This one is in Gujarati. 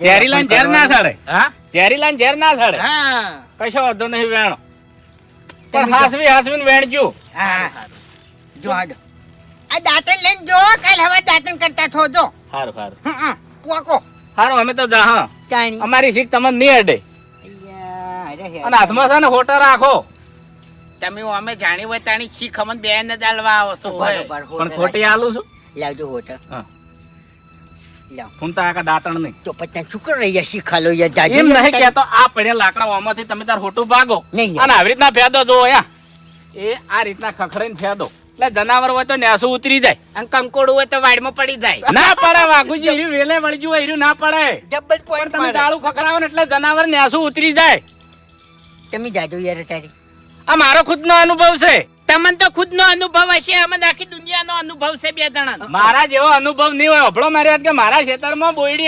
ચેરી લાઈન ઝેર ના સડે. હા ચેરી લાઈન ઝેર ના સડે. હા કશો વાંધો નહીં વેણો પણ હાસવીને વેણજો. હા જો આડો આ દાંતણ લઈને જો કાલ હવે દાંતણ કરતા થો જો. હારું હારું પોકો હારું અમે તો જા ચાણી અમારી શીખ તમને નહીં અડે. અને હાથમાં છે ને હોટા રાખો. તમે અમે જાણી હોય તાણી શીખ અમને બે ને દાલવા આવો છો પણ ખોટી આલું છું. લાવજો હોટા હા લાવ ફૂમતા આકા દાંતણ નહીં. તો પછી શુક્ર રહી શીખા લો યાર જાજો એમ નહીં કહેતો આ પડ્યા લાકડા આમાંથી તમે તાર હોટું ભાગો નહીં અને આવી રીતના ફેદો જો યા એ આ રીતના ખખડાઈને ફેદો એટલે જનાવર હોય તો નેસું ઉતરી જાય અને કંકોડું હોય તો વાડમાં પડી જાય. ના પડે વાઘુજી એવી વેલે વળજુ એર્યું ના પડે. ડબલ પણ પોઈન્ટ તમે મારે ડાળું ખખડાવો ને એટલે જનાવર નેસું ઉતરી જાય. તમે જાજો યાર તારી આ મારો ખુદનો અનુભવ છે. તમને તો ખુદનો અનુભવ હશે અમને આખી દુનિયાનો અનુભવ છે બે જણા. મારા જેવો અનુભવ નહીં હોય. હભળો મારી વાત કે મારા ખેતરમાં બોયડી